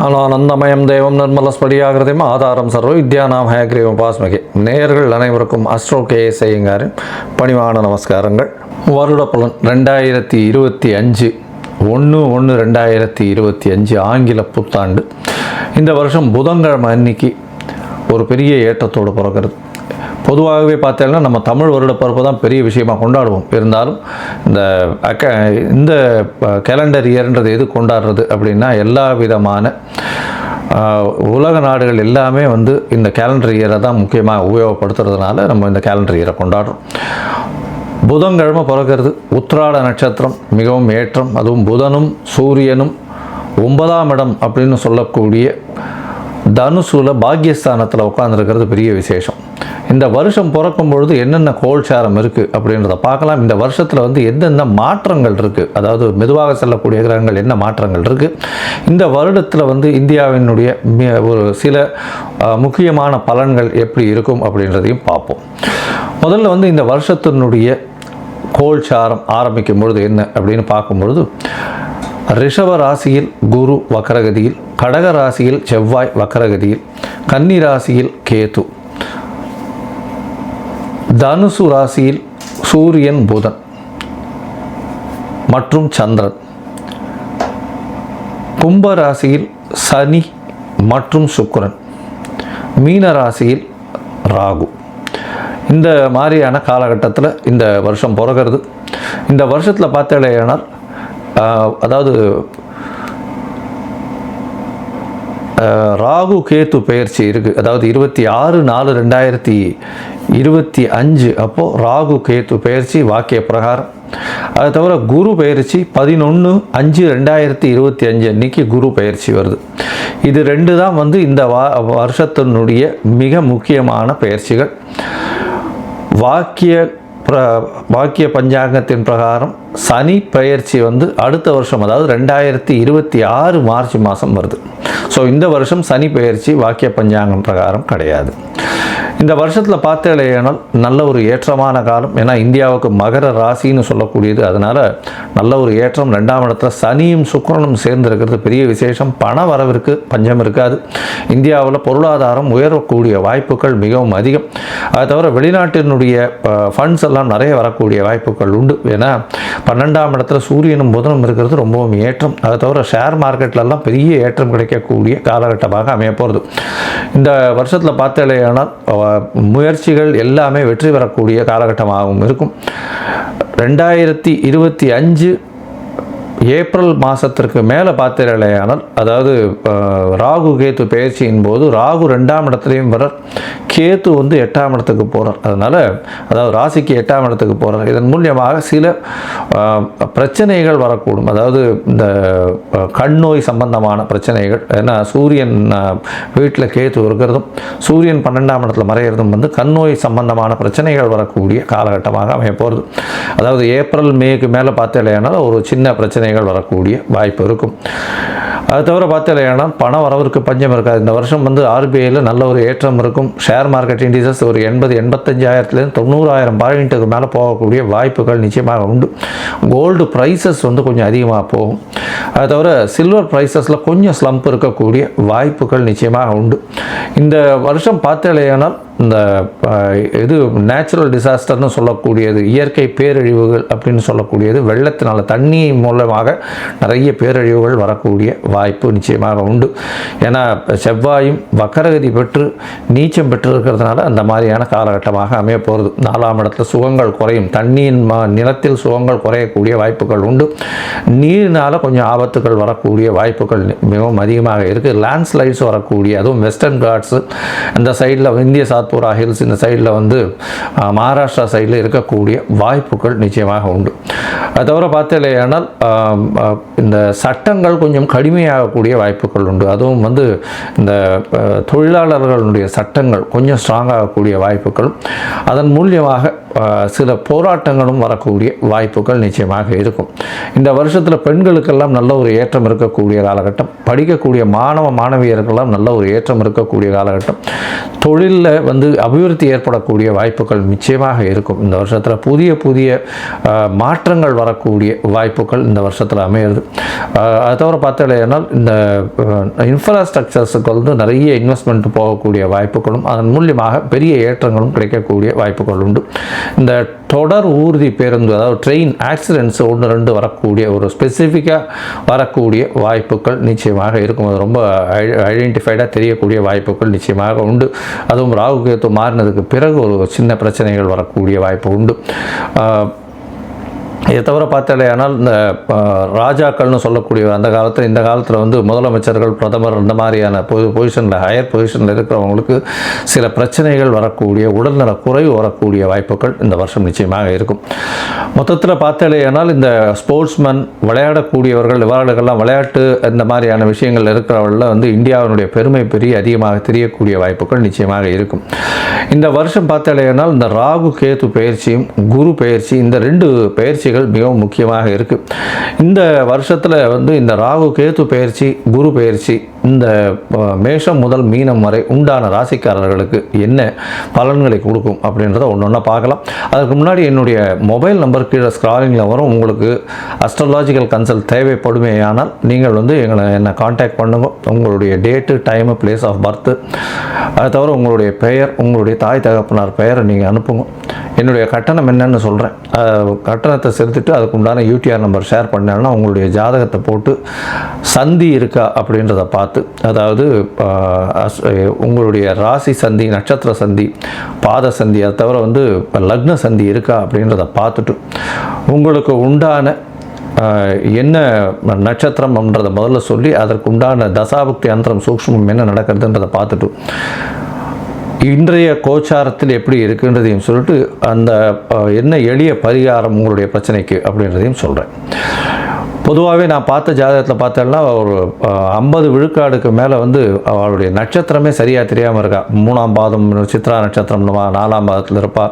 ஞானானந்தமயம் தேவம் நிர்மலஸ்படியாகிருதையும் ஆதாரம் சர்வ வித்யானாம் ஹயக்ரீவம் உபாஸ்மகே. நேயர்கள் அனைவருக்கும் அஸ்ட்ரோ கேஎஸ் ஐயங்காரின் பணிவான நமஸ்காரங்கள். வருட பலன் 2025 1/1/2025 ஆங்கில புத்தாண்டு. இந்த வருஷம் புதன்கிழமை அன்னைக்கு ஒரு பெரிய ஏற்றத்தோடு பிறக்கிறது. பொதுவாகவே பார்த்தீங்கன்னா நம்ம தமிழ் வருட பிறப்பு தான் பெரிய விஷயமாக கொண்டாடுவோம். இருந்தாலும் இந்த கேலண்டர் இயர்ன்றது எது கொண்டாடுறது அப்படின்னா, எல்லா விதமான உலக நாடுகள் எல்லாமே இந்த கேலண்டர் இயரை தான் முக்கியமாக உபயோகப்படுத்துறதுனால நம்ம இந்த கேலண்டர் இயரை கொண்டாடுறோம். புதன்கிழமை பிறக்கிறது. உத்திராட நட்சத்திரம் மிகவும் ஏற்றம். அதுவும் புதனும் சூரியனும் 9ஆம் இடம் அப்படின்னு சொல்லக்கூடிய தனுசுல பாக்யஸ்தானத்தில் உட்காந்துருக்கிறது பெரிய விசேஷம். இந்த வருஷம் பிறக்கும் பொழுது என்னென்ன கோல்சாரம் இருக்குது அப்படின்றத பார்க்கலாம். இந்த வருஷத்தில் எந்தெந்த மாற்றங்கள் இருக்குது, அதாவது மெதுவாக செல்லக்கூடிய கிரகங்கள் என்ன மாற்றங்கள் இருக்குது, இந்த வருடத்தில் இந்தியாவினுடைய ஒரு சில முக்கியமான பலன்கள் எப்படி இருக்கும் அப்படின்றதையும் பார்ப்போம். முதல்ல இந்த வருஷத்தினுடைய கோல்சாரம் ஆரம்பிக்கும் பொழுது என்ன அப்படின்னு பார்க்கும்பொழுது, ரிஷப ராசியில் குரு வக்ரகதியில், கடக ராசியில் செவ்வாய் வக்ரகதியில், கன்னி ராசியில் கேது, தனுசு ராசியில் சூரியன் புதன் மற்றும் சந்திரன், கும்ப ராசியில் சனி மற்றும் சுக்கிரன், மீன ராசியில் ராகு. இந்த மாதிரியான காலகட்டத்தில் இந்த வருஷம் பிறக்கிறது. இந்த வருஷத்தில் பார்த்தேனால் அதாவது ராகு கேத்து பெயர்ச்சி இருக்குது. அதாவது 26/4/2025 அப்போது ராகு கேத்து பெயர்ச்சி வாக்கிய பிரகாரம். அதை தவிர குரு பெயர்ச்சி 11/5/2025 அன்னைக்கு குரு பெயர்ச்சி வருது. இது ரெண்டு தான் இந்த வருஷத்தினுடைய மிக முக்கியமான பெயர்ச்சிகள். வாக்கிய பஞ்சாங்கத்தின் பிரகாரம் சனி பெயர்ச்சி அடுத்த வருஷம், அதாவது 2026 மார்ச் மாதம் வருது. ஸோ இந்த வருஷம் சனி பெயர்ச்சி வாக்கிய பஞ்சாங்கம் பிரகாரம் கிடையாது. இந்த வருஷத்தில் பார்த்தேனால் நல்ல ஒரு ஏற்றமான காலம். ஏன்னா இந்தியாவுக்கு மகர ராசின்னு சொல்லக்கூடியது, அதனால் நல்ல ஒரு ஏற்றம். 2ஆம் இடத்துல சனியும் சுக்கிரனும் சேர்ந்திருக்கிறது பெரிய விசேஷம். பண வரவிற்கு பஞ்சம் இருக்காது. இந்தியாவில் பொருளாதாரம் உயரக்கூடிய வாய்ப்புகள் மிகவும் அதிகம். அதை தவிர வெளிநாட்டினுடைய ஃபண்ட்ஸ் எல்லாம் நிறைய வரக்கூடிய வாய்ப்புகள் உண்டு. ஏன்னா 12ஆம் இடத்துல சூரியனும் புதனும் இருக்கிறது ரொம்பவும் ஏற்றம். அதை தவிர ஷேர் மார்க்கெட்லலாம் பெரிய ஏற்றம் கிடைக்கக்கூடிய காலகட்டமாக அமைய போகிறது. இந்த வருஷத்தில் பார்த்தேனால் முயற்சிகள் எல்லாமே வெற்றி பெறக்கூடிய காலகட்டமாகவும் இருக்கும். 2025 ஏப்ரல் மாதத்திற்கு மேலே பார்த்தீர்களேயானால், அதாவது ராகு கேத்து பெயர்ச்சியின் போது ராகு 2ஆம் இடத்துலையும் வரார், கேத்து 8ஆம் இடத்துக்கு போகிறார். அதனால் அதாவது ராசிக்கு 8ஆம் இடத்துக்கு போகிறார். இதன் மூலியமாக சில பிரச்சனைகள் வரக்கூடும். அதாவது இந்த கண் நோய் சம்பந்தமான பிரச்சனைகள். ஏன்னா சூரியன் வீட்டில் கேத்து இருக்கிறதும் சூரியன் 12ஆம் இடத்துல மறைகிறதும் கண் நோய் சம்பந்தமான பிரச்சனைகள் வரக்கூடிய காலகட்டமாக அமைய போகிறது. அதாவது ஏப்ரல் மேக்கு மேலே பார்த்தீங்களேனால் ஒரு சின்ன பிரச்சனைகள் வரக்கூடிய வாய்ப்பு இருக்கும். அது தவிர பார்த்தீங்கன்னா பண வரவிற்கு பஞ்சம் இருக்காது. இந்த வருஷம் ஆர்பிஐயில் நல்ல ஒரு ஏற்றம் இருக்கும். ஷேர் மார்க்கெட் இண்டிசஸ் ஒரு 80-85,000 90,000 பாயிண்ட்டுக்கு மேலே போகக்கூடிய வாய்ப்புகள் நிச்சயமாக உண்டு. கோல்டு ப்ரைஸஸ் கொஞ்சம் அதிகமாக போகும். அது தவிர சில்வர் ப்ரைஸஸில் கொஞ்சம் ஸ்லம்ப் இருக்கக்கூடிய வாய்ப்புகள் நிச்சயமாக உண்டு. இந்த வருஷம் பார்த்தீங்கன்னா இந்த இது நேச்சுரல் டிசாஸ்டர்னு சொல்லக்கூடியது, இயற்கை பேரழிவுகள் அப்படின்னு சொல்லக்கூடியது, வெள்ளத்தினால தண்ணி மூலமாக நிறைய பேரழிவுகள் வரக்கூடிய வாய்ப்பு நிச்சயமாக உண்டு. ஏன்னா செவ்வாயும் வக்கரகதி பெற்று நீச்சம் பெற்று இருக்கிறதுனால அந்த மாதிரியான காலகட்டமாக அமைய போகிறது. 4ஆம் இடத்துல சுகங்கள் குறையும். தண்ணியின் நிலத்தில் சுகங்கள் குறையக்கூடிய வாய்ப்புகள் உண்டு. நீரினால் கொஞ்சம் ஆபத்துகள் வரக்கூடிய வாய்ப்புகள் மிகவும் அதிகமாக இருக்குது. லேண்ட்ஸ்லைட்ஸ் வரக்கூடிய, அதுவும் வெஸ்டர்ன் காட்ஸு அந்த சைடில் இந்திய சாத்பூரா ஹில்ஸ் இந்த சைடில் மகாராஷ்டிரா சைடில் இருக்கக்கூடிய வாய்ப்புகள் நிச்சயமாக உண்டு. அது தவிர பார்த்தீங்கன்னா இந்த சட்டங்கள் கொஞ்சம் கடுமையாகக்கூடிய வாய்ப்புகள் உண்டு. அதுவும் இந்த தொழிலாளர்களுடைய சட்டங்கள் கொஞ்சம் ஸ்ட்ராங்காகக்கூடிய வாய்ப்புகள், அதன் மூலியமாக சில போராட்டங்களும் வரக்கூடிய வாய்ப்புகள் நிச்சயமாக இருக்கும். இந்த வருஷத்தில் பெண்களுக்கெல்லாம் நல்ல ஒரு ஏற்றம் இருக்கக்கூடிய காலகட்டம், படிக்கக்கூடிய மாணவியர்களெல்லாம் நல்ல ஒரு ஏற்றம் இருக்கக்கூடிய காலகட்டம், தொழிலில் அபிவிருத்தி ஏற்படக்கூடிய வாய்ப்புகள் நிச்சயமாக இருக்கும். இந்த வருஷத்தில் புதிய மாற்றங்கள் வரக்கூடிய வாய்ப்புகள் இந்த வருஷத்தில் அமையிறது. அதை தவிர பார்த்தீங்கன்னா இந்த இன்ஃப்ராஸ்ட்ரக்சர்ஸுக்கு நிறைய இன்வெஸ்ட்மெண்ட் போகக்கூடிய வாய்ப்புகளும் அதன் மூலியமாக பெரிய ஏற்றங்களும் கிடைக்கக்கூடிய வாய்ப்புகள் உண்டு. இந்த தொடர் ஊர்தி பேருந்து, அதாவது ட்ரெயின் ஆக்சிடென்ட்ஸ் 1-2 வரக்கூடிய ஒரு ஸ்பெசிஃபிக்காக வரக்கூடிய வாய்ப்புகள் நிச்சயமாக இருக்கும். அது ரொம்ப ஐடென்டிஃபைடாக தெரியக்கூடிய வாய்ப்புகள் நிச்சயமாக உண்டு. அதுவும் ராகு கேது மாறினதுக்கு பிறகு ஒரு சின்ன பிரச்சனைகள் வரக்கூடிய வாய்ப்பு உண்டு. இதை தவிர பார்த்தாலேயானால் இந்த ராஜாக்கள்னு சொல்லக்கூடிய அந்த காலத்தில், இந்த காலத்தில் முதலமைச்சர்கள், பிரதமர் இந்த மாதிரியான பொசிஷனில், ஹையர் பொசிஷனில் இருக்கிறவங்களுக்கு சில பிரச்சனைகள் வரக்கூடிய, உடல்நல குறைவு வரக்கூடிய வாய்ப்புகள் இந்த வருஷம் நிச்சயமாக இருக்கும். மொத்தத்தில் பார்த்தாலேயானால் இந்த ஸ்போர்ட்ஸ்மேன், விளையாடக்கூடியவர்கள், இவர்களுக்கெல்லாம் விளையாட்டு இந்த மாதிரியான விஷயங்கள் இருக்கிறவர்களில் இந்தியாவினுடைய பெருமை அதிகமாக தெரியக்கூடிய வாய்ப்புகள் நிச்சயமாக இருக்கும். இந்த வருஷம் பார்த்தாலேயானால் இந்த ராகு கேது பயிற்சியும் குரு பயிற்சி, இந்த 2 பயிற்சிகள் மிகவும் முக்கியமாக இருக்குது. இந்த வருஷத்தில் இந்த ராகு கேது பயிற்சி, குரு பயிற்சி இந்த மேஷம் முதல் மீனம் வரை உண்டான ராசிக்காரர்களுக்கு என்ன பலன்களை கொடுக்கும் அப்படின்றத ஒன்று பார்க்கலாம். அதுக்கு முன்னாடி என்னுடைய மொபைல் நம்பர் கீழே ஸ்க்ராலிங்கில் வரும். உங்களுக்கு அஸ்ட்ராலாஜிக்கல் கன்சல்ட் தேவைப்படுமேயானால் நீங்கள் என்னை காண்டாக்ட் பண்ணுங்க. உங்களுடைய date, time, place of birth, அதை தவிர உங்களுடைய பெயர், உங்களுடைய தாய் தகப்பனார் பெயரை நீங்கள் அனுப்புங்க. என்னுடைய கட்டணம் என்னன்னு சொல்கிறேன். கட்டணத்தை செலுத்திட்டு அதுக்கு உண்டான யூடிஆர் நம்பர் ஷேர் பண்ணேன்னா உங்களுடைய ஜாதகத்தை போட்டு சந்தி இருக்கா அப்படின்றத பார்த்து, அதாவது உங்களுடைய ராசி சந்தி, நட்சத்திர சந்தி, பாத சந்தி, அதை தவிர லக்ன சந்தி இருக்கா அப்படின்றத பார்த்துட்டு உங்களுக்கு உண்டான என்ன நட்சத்திரம்ன்றதை முதல்ல சொல்லி அதற்கு உண்டான தசாபுக்தி அந்தரம் சூக்ஷ்மம் என்ன நடக்கிறதுன்றதை பார்த்துட்டு இன்றைய கோச்சாரத்தில் எப்படி இருக்குன்றதையும் சொல்லிட்டு அந்த என்ன எளிய பரிகாரம் உங்களுடைய பிரச்சனைக்கு அப்படின்றதையும் சொல்கிறேன். பொதுவாகவே நான் பார்த்த ஜாதகத்தில் பார்த்தேன்னா ஒரு 50 விழுக்காடுக்கு மேலே அவளுடைய நட்சத்திரமே சரியாக தெரியாமல் இருக்கா. 3ஆம் பாதம் சித்ரா நட்சத்திரம் 4ஆம் பாதத்தில் இருப்பா,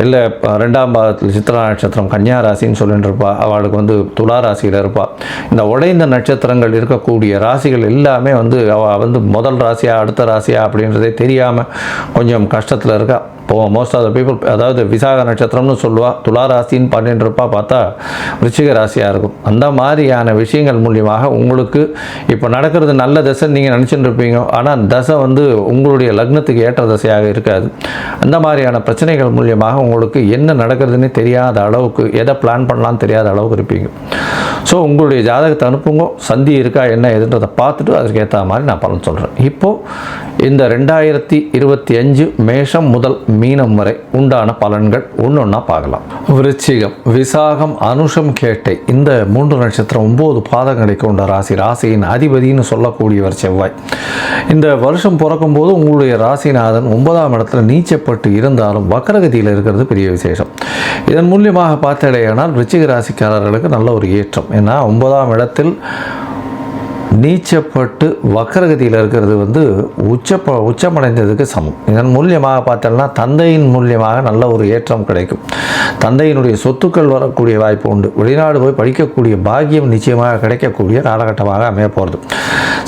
இல்லை 2ஆம் பாதத்தில் சித்ரா நட்சத்திரம் கன்னியா ராசின்னு சொல்லிட்டு இருப்பா, அவளுக்கு துலா ராசியில் இருப்பாள். இந்த உடைந்த நட்சத்திரங்கள் இருக்கக்கூடிய ராசிகள் எல்லாமே அவள் முதல் ராசியா அடுத்த ராசியா அப்படின்றதே தெரியாமல் கொஞ்சம் கஷ்டத்தில் இருக்கா. மோஸ்ட் ஆஃப் த பீப்புள், அதாவது விசாக நட்சத்திரம்னு சொல்லுவாள், துலா ராசின்னு பண்ணிட்டு இருப்பா, பார்த்தா விருச்சிக ராசியாக இருக்கும். அந்த மாதிரியான விஷயங்கள் மூலியமாக உங்களுக்கு இப்போ நடக்கிறது நல்ல தசை நீங்கள் நினச்சிட்டு இருப்பீங்க. ஆனால் தசை உங்களுடைய லக்னத்துக்கு ஏற்ற தசையாக இருக்காது. அந்த மாதிரியான பிரச்சனைகள் மூலியமாக உங்களுக்கு என்ன நடக்கிறதுன்னு தெரியாத அளவுக்கு, எதை பிளான் பண்ணலான்னு தெரியாத அளவுக்கு இருப்பீங்க. ஸோ உங்களுடைய ஜாதகத்தை அனுப்புங்க, சந்தி இருக்கா என்ன எதுன்றதை பார்த்துட்டு அதற்கு ஏற்ற மாதிரி நான் பலன் சொல்கிறேன். இப்போது இந்த 2025 மேஷம் முதல் மீனம் வரை உண்டான பலன்கள் ஒன்றொன்னா பார்க்கலாம். விருச்சிகம், விசாகம், அனுஷம், கேட்டை இந்த 3 நட்சத்திரம் 9 பாதங்களை கொண்ட ராசி. ராசியின் அதிபதினு சொல்லக்கூடியவர் செவ்வாய். இந்த வருஷம் பிறக்கும் போது உங்களுடைய ராசிநாதன் 9ஆம் இடத்துல நீச்சப்பட்டு இருந்தாலும் வக்கரகதியில் இருக்கிறது பெரிய விசேஷம். இதன் மூலியமாக பார்த்தடையானால் விருச்சிக ராசிக்காரர்களுக்கு நல்ல ஒரு ஏற்றம். ஏன்னா 9ஆம் இடத்தில் நீச்சப்பட்டு வக்கரகதியில் இருக்கிறது உச்சமடைந்ததுக்கு சமம். இதன் மூலியமாக பார்த்தோம்னா தந்தையின் மூலியமாக நல்ல ஒரு ஏற்றம் கிடைக்கும். தந்தையினுடைய சொத்துக்கள் வரக்கூடிய வாய்ப்பு உண்டு. வெளிநாடு போய் படிக்கக்கூடிய பாக்கியம் நிச்சயமாக கிடைக்கக்கூடிய காலகட்டமாக அமைய போகிறது.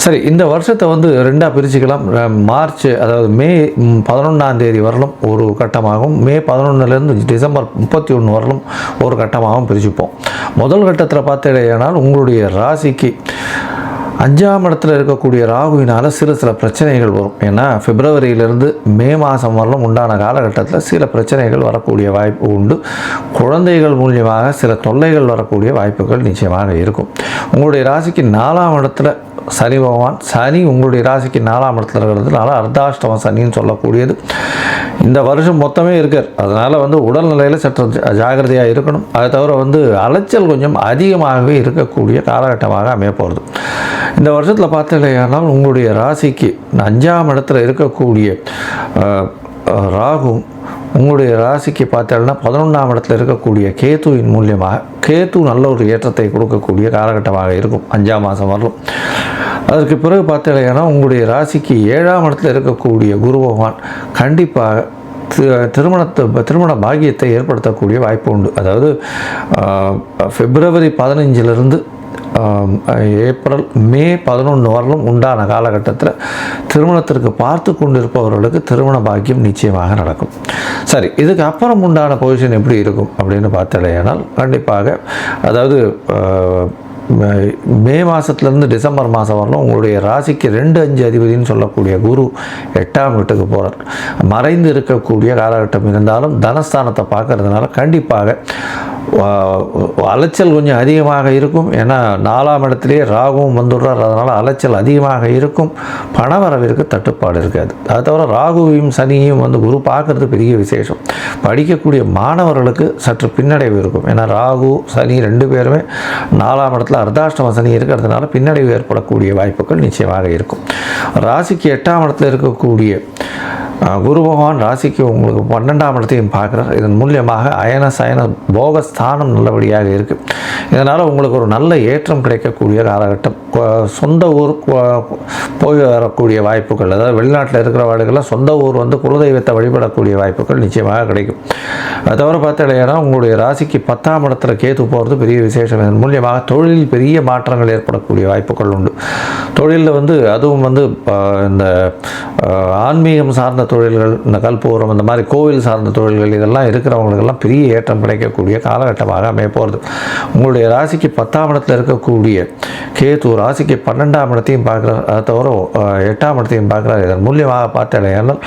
சரி, இந்த வருஷத்தை 2ஆக பிரிச்சுக்கலாம். மார்ச், அதாவது மே 11ஆம் தேதி வரலும் ஒரு கட்டமாகவும், மே 11லேருந்து டிசம்பர் 31 வரலும் ஒரு கட்டமாகவும் பிரிச்சுப்போம். முதல் கட்டத்தில் பார்த்தீங்கன்னா உங்களுடைய ராசிக்கு 5ஆம் இடத்துல இருக்கக்கூடிய ராகுவினால் சில பிரச்சனைகள் வரும். ஏன்னா பிப்ரவரியிலிருந்து மே மாதம் வரலும் உண்டான காலகட்டத்தில் சில பிரச்சனைகள் வரக்கூடிய வாய்ப்பு உண்டு. குழந்தைகள் மூலியமாக சில தொல்லைகள் வரக்கூடிய வாய்ப்புகள் நிச்சயமாக இருக்கும். உங்களுடைய ராசிக்கு 4ஆம் இடத்துல சனி பகவான், சனி உங்களுடைய ராசிக்கு 4ஆம் இடத்துல இருக்கிறதுனால அர்த்தாஷ்டம சனின்னு சொல்லக்கூடியது இந்த வருஷம் மொத்தமே இருக்கார். அதனால் உடல்நிலையில் சற்று ஜாகிரதையாக இருக்கணும். அதை தவிர அலைச்சல் கொஞ்சம் அதிகமாகவே இருக்கக்கூடிய காலகட்டமாக அமைய போகிறது. இந்த வருஷத்தில் பார்த்தீங்கன்னா உங்களுடைய ராசிக்கு 5ஆம் இடத்துல இருக்கக்கூடிய ராகு உங்களுடைய ராசிக்கு பார்த்தீங்கன்னா 11ஆம் இடத்துல இருக்கக்கூடிய கேதுவின் மூலியமாக கேது நல்ல ஒரு ஏற்றத்தை கொடுக்கக்கூடிய காலகட்டமாக இருக்கும் 5ஆம் மாதம் வரலும். அதற்கு பிறகு பார்த்தீங்கன்னா உங்களுடைய ராசிக்கு 7ஆம் இடத்துல இருக்கக்கூடிய குரு பகவான் கண்டிப்பாக திருமண பாக்கியத்தை ஏற்படுத்தக்கூடிய வாய்ப்பு உண்டு. அதாவது பிப்ரவரி 15 ஏப்ரல் மே 11 வரலும் உண்டான காலகட்டத்தில் திருமணத்திற்கு பார்த்து கொண்டிருப்பவர்களுக்கு திருமண பாக்கியம் நிச்சயமாக நடக்கும். சரி, இதுக்கு அப்புறம் உண்டான பொசிஷன் எப்படி இருக்கும் அப்படின்னு பார்த்தாலேயானால் கண்டிப்பாக அதாவது மே மாதத்துலேருந்து டிசம்பர் மாதம் வரலும் உங்களுடைய ராசிக்கு 2-5 அதிபதினு சொல்லக்கூடிய குரு 8ஆம் வீட்டுக்கு போகிறார். மறைந்து இருக்கக்கூடிய காலகட்டம் இருந்தாலும் தனஸ்தானத்தை பார்க்கறதுனால கண்டிப்பாக அலைச்சல் கொஞ்சம் அதிகமாக இருக்கும். ஏன்னா 4ஆம் இடத்துலேயே ராகுவும் வந்துடுறார். அதனால் அலைச்சல் அதிகமாக இருக்கும். பணவரவிற்கு தட்டுப்பாடு இருக்காது. அது தவிர ராகுவையும் சனியையும் குரு பார்க்கறது பெரிய விசேஷம். படிக்கக்கூடிய மாணவர்களுக்கு சற்று பின்னடைவு இருக்கும். ஏன்னா ராகு சனி 2 பேருமே 4ஆம் இடத்துல அர்த்தாஷ்டம சனி இருக்கிறதுனால பின்னடைவு ஏற்படக்கூடிய வாய்ப்புகள் நிச்சயமாக இருக்கும். ராசிக்கு 8ஆம் இடத்துல இருக்கக்கூடிய குரு பகவான் ராசிக்கு உங்களுக்கு 12ஆம் இடத்தையும் பார்க்குறார். இதன் மூலியமாக அயன சயன போகஸ்தானம் நல்லபடியாக இருக்குது. இதனால் உங்களுக்கு ஒரு நல்ல ஏற்றம் கிடைக்கக்கூடிய காலகட்டம். சொந்த ஊர் போய் வரக்கூடிய வாய்ப்புகள், அதாவது வெளிநாட்டில் இருக்கிறவர்களுக்கெல்லாம் சொந்த ஊர் குலதெய்வத்தை வழிபடக்கூடிய வாய்ப்புகள் நிச்சயமாக கிடைக்கும். அது தவிர பார்த்தாலேனா உங்களுடைய ராசிக்கு 10ஆம் இடத்துல கேது போகிறது பெரிய விசேஷம். இதன் மூலியமாக தொழிலில் பெரிய மாற்றங்கள் ஏற்படக்கூடிய வாய்ப்புகள் உண்டு. தொழிலில் அதுவும் இந்த ஆன்மீகம் சார்ந்த தொழில்கள், இந்த கல்பூரம், இந்த மாதிரி கோவில் சார்ந்த தொழில்கள், இதெல்லாம் இருக்கிறவங்களுக்கெல்லாம் பெரிய ஏற்றம் கிடைக்கக்கூடிய காலகட்டமாக அமைய போகிறது. உங்களுடைய ராசிக்கு 10ஆம் இடத்துல இருக்கக்கூடிய கேது ராசிக்கு 12ஆம் இடத்தையும் பார்க்குறார். அதை தவிர 8ஆம் இடத்தையும் பார்க்குறார். இதன் மூலியமாக பார்த்தாலேயானால்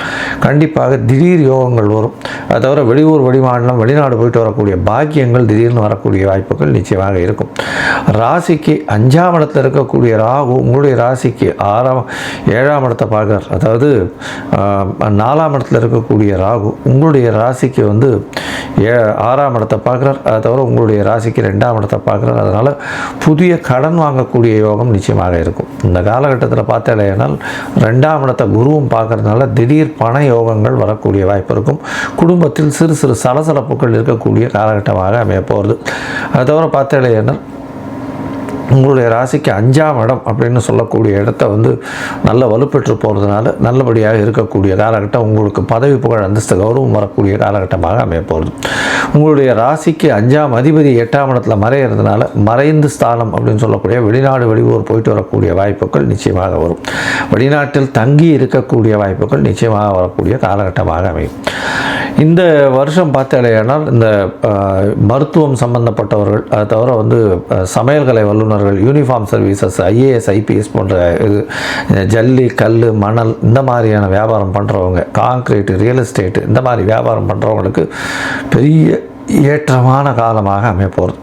கண்டிப்பாக திடீர் யோகங்கள் வரும். அதை தவிர வெளியூர் வெளிமாநிலம் வெளிநாடு போயிட்டு வரக்கூடிய பாக்கியங்கள் திடீர்னு வரக்கூடிய வாய்ப்புகள் நிச்சயமாக இருக்கும். ராசிக்கு 5ஆம் இடத்துல இருக்கக்கூடிய ராகு உங்களுடைய ராசிக்கு 7ஆம் இடத்தை பார்க்குறார். அதாவது 4ஆம் இடத்துல இருக்கக்கூடிய ராகு உங்களுடைய ராசிக்கு 6ஆம் இடத்தை பார்க்குறார். அதை தவிர உங்களுடைய ராசிக்கு 2ஆம் இடத்தை பார்க்குறார். அதனால் புதிய கடன் வாங்கக்கூடிய யோகம் நிச்சயமாக இருக்கும். இந்த காலகட்டத்தில் பார்த்தாலேனால் 2ஆம் இடத்தை குருவும் பார்க்கறதுனால திடீர் பண யோகங்கள் வரக்கூடிய வாய்ப்பு இருக்கும். குடும்பத்தில் சிறு சிறு சலசலப்புகள் இருக்கக்கூடிய காலகட்டமாக அமைய போகிறது. அதை தவிர பார்த்தாலேனால் உங்களுடைய ராசிக்கு 5ஆம் இடம் அப்படின்னு சொல்லக்கூடிய இடத்த நல்ல வலுப்பெற்று போகிறதுனால நல்லபடியாக இருக்கக்கூடிய காலகட்டம். உங்களுக்கு பதவி புகழ் அந்தஸ்து கௌரவம் வரக்கூடிய காலகட்டமாக அமைய போகிறது. உங்களுடைய ராசிக்கு 5ஆம் அதிபதி 8ஆம் இடத்துல மறைகிறதுனால மறைந்து ஸ்தானம் அப்படின்னு சொல்லக்கூடிய வெளிநாடு வெளியூர் போயிட்டு வரக்கூடிய வாய்ப்புகள் நிச்சயமாக வரும். வெளிநாட்டில் தங்கி இருக்கக்கூடிய வாய்ப்புகள் நிச்சயமாக வரக்கூடிய காலகட்டமாக அமையும். இந்த வருஷம் பார்த்தாலேயானால் இந்த மருத்துவம் சம்பந்தப்பட்டவர்கள், அதை தவிர சமையல்கலை வல்லுநர்கள், யூனிஃபார்ம் சர்வீசஸ், IAS IPS போன்ற ஜல்லி கல் மணல் இந்த மாதிரியான வியாபாரம் பண்ணுறவங்க, கான்க்ரீட் ரியல் எஸ்டேட் இந்த மாதிரி வியாபாரம் பண்ணுறவங்களுக்கு பெரிய ஏற்றமான காலமாக அமைய போகிறது.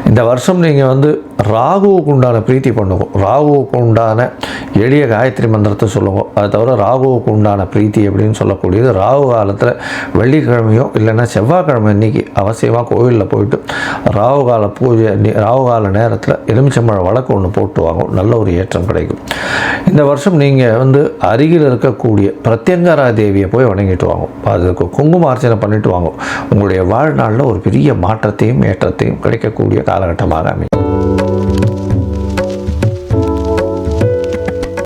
இந்த வருஷம் நீங்கள் ராகுவுக்கு உண்டான பிரீத்தி பண்ணுவோம். ராகுவுக்கு உண்டான எளிய காயத்ரி மந்திரத்தை சொல்லுவோம். அது தவிர ராகுவுக்கு உண்டான பிரீத்தி அப்படின்னு சொல்லக்கூடியது ராகு காலத்தில் வெள்ளிக்கிழமையோ இல்லைன்னா செவ்வாய்க்கிழமை அன்றைக்கி அவசியமாக கோவிலில் போயிட்டு ராகு கால பூஜை, ராகு கால நேரத்தில் எலுமிச்சம்பழம் வழக்கு ஒன்று போட்டு வாங்கும். நல்ல ஒரு ஏற்றம் கிடைக்கும். இந்த வருஷம் நீங்கள் அருகில் இருக்கக்கூடிய பிரத்யங்கரா தேவியை போய் வணங்கிட்டு வாங்கும். அதுக்கு குங்குமார்ச்சனை பண்ணிட்டு வாங்கும். உங்களுடைய வாழ்நாளில் ஒரு பெரிய மாற்றத்தையும் ஏற்றத்தையும் கிடைக்கக்கூடிய காலகட்டமாக அமையும்.